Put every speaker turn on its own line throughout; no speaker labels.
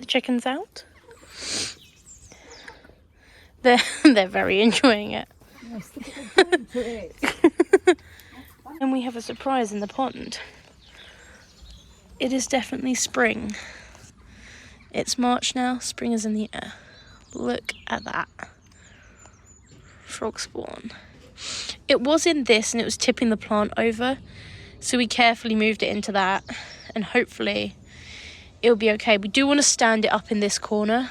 chickens out. They're very enjoying it. And we have a surprise in the pond. It is definitely spring. It's March now, spring is in the air. Look at that. Frog spawn. It was in this and it was tipping the plant over, so we carefully moved it into that, and hopefully it'll be okay. We do want to stand it up in this corner.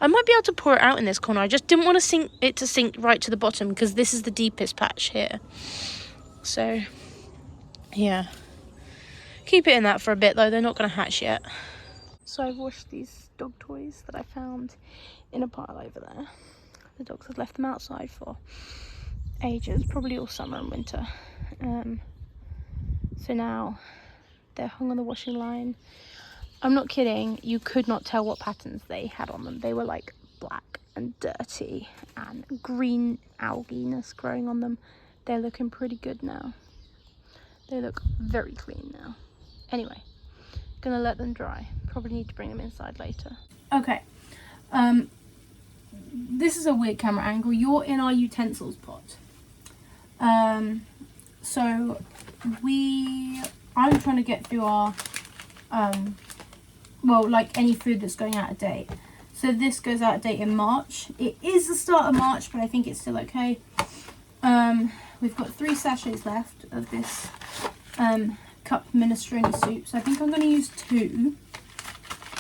I might be able to pour it out in this corner. I just didn't want to sink right to the bottom because this is the deepest patch here. So, yeah. Keep it in that for a bit though, they're not going to hatch yet. So I've washed these dog toys that I found in a pile over there. The dogs had left them outside for ages, probably all summer and winter. So now they're hung on the washing line. I'm not kidding, you could not tell what patterns they had on them. They were like black and dirty and green algae-ness growing on them. They're looking pretty good now. They look very clean now. Anyway, gonna let them dry. Probably need to bring them inside later. Okay, this is a weird camera angle. You're in our utensils pot. So I'm trying to get through our, well, like any food that's going out of date. So this goes out of date in March. It is the start of March, but I think it's still okay. We've got 3 sachets left of this cup minestrone soup. So I think I'm going to use 2.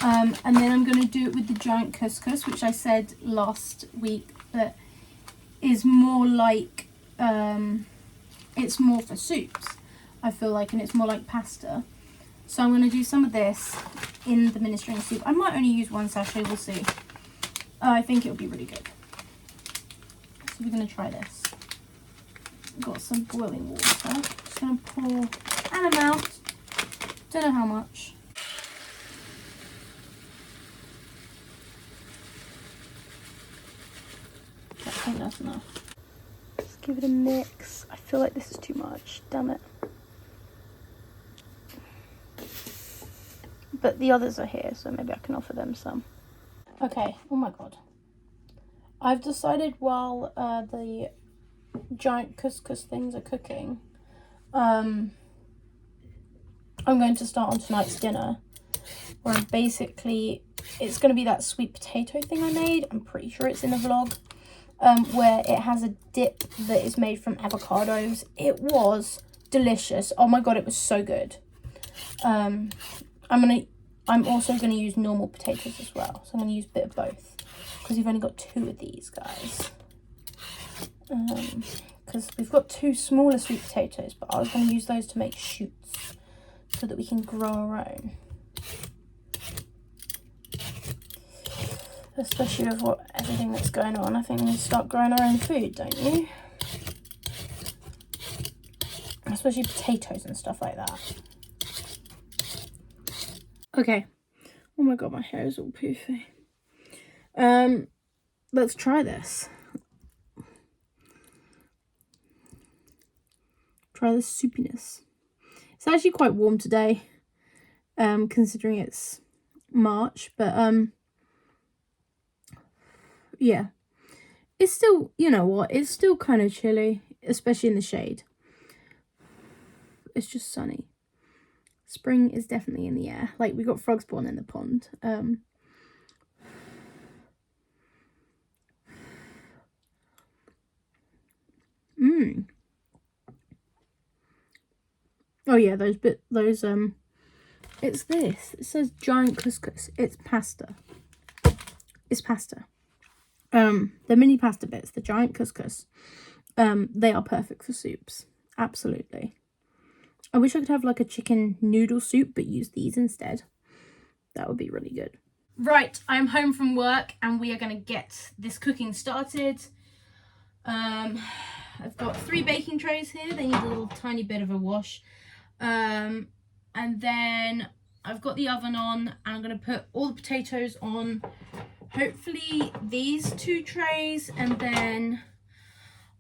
And then I'm going to do it with the giant couscous, which I said last week that is more like, it's more for soups, I feel like, and it's more like pasta. So I'm going to do some of this in the minestrone soup. I might only use 1 sachet, we'll see. I think it'll be really good. So we're going to try this. Got some boiling water. Just going to pour an amount. Don't know how much. I think that's enough. Just give it a mix. I feel like this is too much. Damn it. But the others are here, so maybe I can offer them some. Okay. Oh my god. I've decided while the giant couscous things are cooking, I'm going to start on tonight's dinner, where basically it's going to be that sweet potato thing I made. I'm pretty sure it's in the vlog, where it has a dip that is made from avocados. It was delicious. Oh my god, it was so good. I'm also going to use normal potatoes as well, so I'm going to use a bit of both because we've only got 2 of these guys. Because we've got 2 smaller sweet potatoes, but I was going to use those to make shoots so that we can grow our own. Especially with everything that's going on, I think we need to start growing our own food, don't you? Especially potatoes and stuff like that. Okay. Oh my god, my hair is all poofy. Let's try this. Try the soupiness. It's actually quite warm today, considering it's March, but yeah, it's still, you know what, it's still kind of chilly, especially in the shade. It's just sunny. Spring is definitely in the air. Like, we got frog spawn in the pond. Oh yeah, it's this. It says giant couscous. It's pasta. It's pasta. The mini pasta bits, the giant couscous, they are perfect for soups. Absolutely. I wish I could have like a chicken noodle soup, but use these instead. That would be really good. Right, I'm home from work and we are going to get this cooking started. I've got 3 baking trays here. They need a little tiny bit of a wash. And then I've got the oven on and I'm going to put all the potatoes on hopefully these 2 trays, and then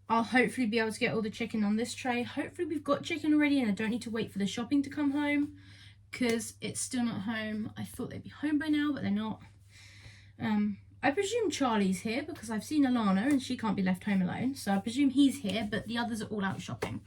I'll hopefully be able to get all the chicken on this tray. Hopefully we've got chicken already and I don't need to wait for the shopping to come home, because it's still not home. I thought they'd be home by now, but they're not. I presume Charlie's here because I've seen Alana and she can't be left home alone. So I presume he's here, but the others are all out shopping.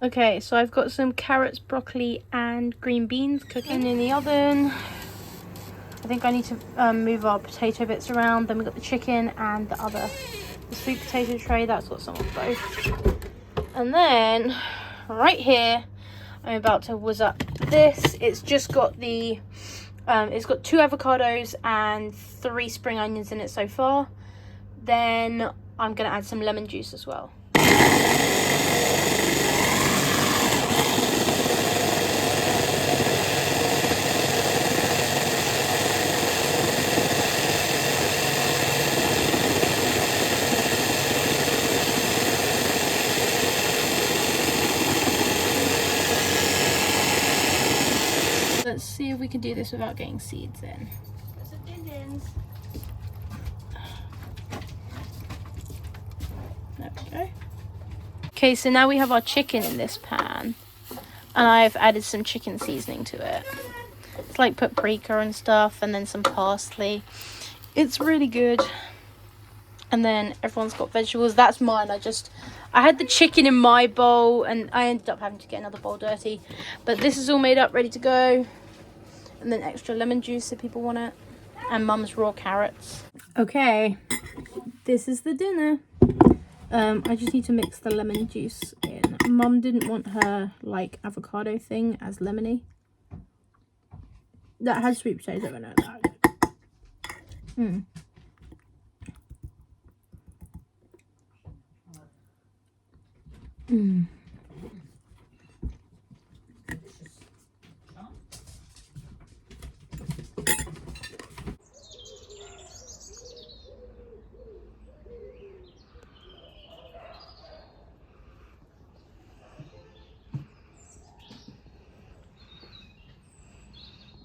Okay, so I've got some carrots, broccoli and green beans cooking in the oven. I think I need to move our potato bits around. Then we've got the chicken and the sweet potato tray. That's got some of both. And then right here, I'm about to whiz up this. It's just got the, it's got 2 avocados and 3 spring onions in it so far. Then I'm going to add some lemon juice as well. Let's see if we can do this without getting seeds in. Put some din-dins. There we go. Okay, so now we have our chicken in this pan. And I've added some chicken seasoning to it. It's like paprika and stuff, and then some parsley. It's really good. And then everyone's got vegetables. That's mine. I had the chicken in my bowl, and I ended up having to get another bowl dirty. But this is all made up, ready to go. And then extra lemon juice if people want it. And Mum's raw carrots. Okay, this is the dinner. I just need to mix the lemon juice in. Mum didn't want her like avocado thing as lemony. That has sweet potato in it.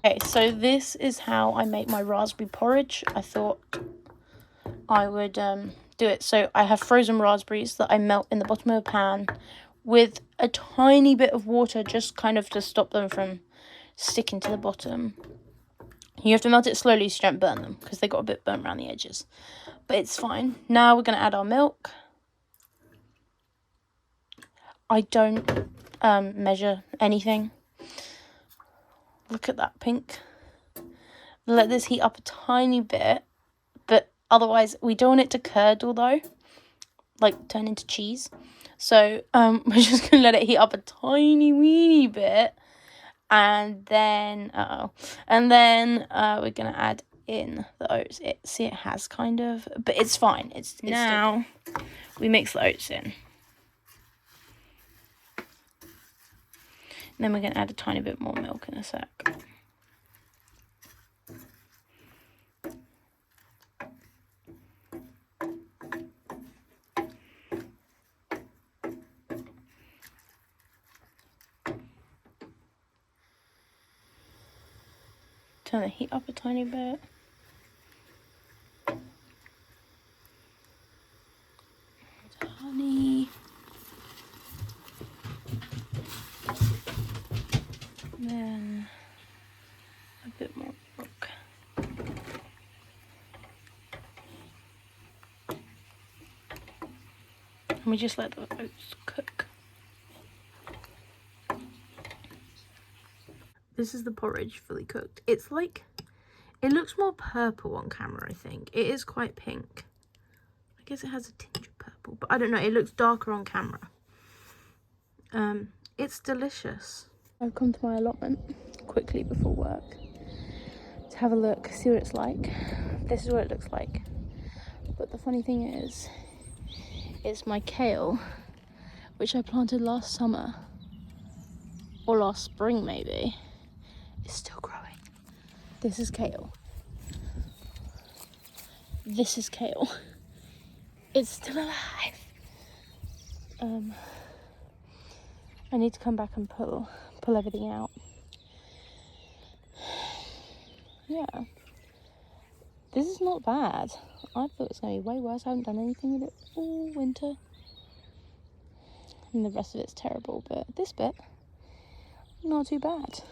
Okay, so this is how I make my raspberry porridge. I thought I would do it. So I have frozen raspberries that I melt in the bottom of a pan with a tiny bit of water, just kind of to stop them from sticking to the bottom. You have to melt it slowly so you don't burn them, because they got a bit burnt around the edges. But it's fine. Now we're going to add our milk. I don't measure anything. Look at that pink. Let this heat up a tiny bit, but otherwise we don't want it to curdle though, like turn into cheese. So we're just gonna let it heat up a tiny weeny bit, and then we're gonna add in the oats. See, it has kind of, but it's fine. It's now we mix the oats in. And then we're going to add a tiny bit more milk in a sec. Turn the heat up a tiny bit. Honey. Then a bit more milk. And we just let the oats cook. This is the porridge fully cooked. It's like, it looks more purple on camera, I think. It is quite pink. I guess it has a tinge of purple, but I don't know. It looks darker on camera. It's delicious. I've come to my allotment quickly before work to have a look, see what it's like. This is what it looks like. But the funny thing is, it's my kale, which I planted last summer, or last spring maybe. It's still growing. This is kale. This is kale. It's still alive. I need to come back and pull everything out. Yeah. This is not bad. I thought it was going to be way worse. I haven't done anything with it all winter. And the rest of it's terrible, but this bit, not too bad.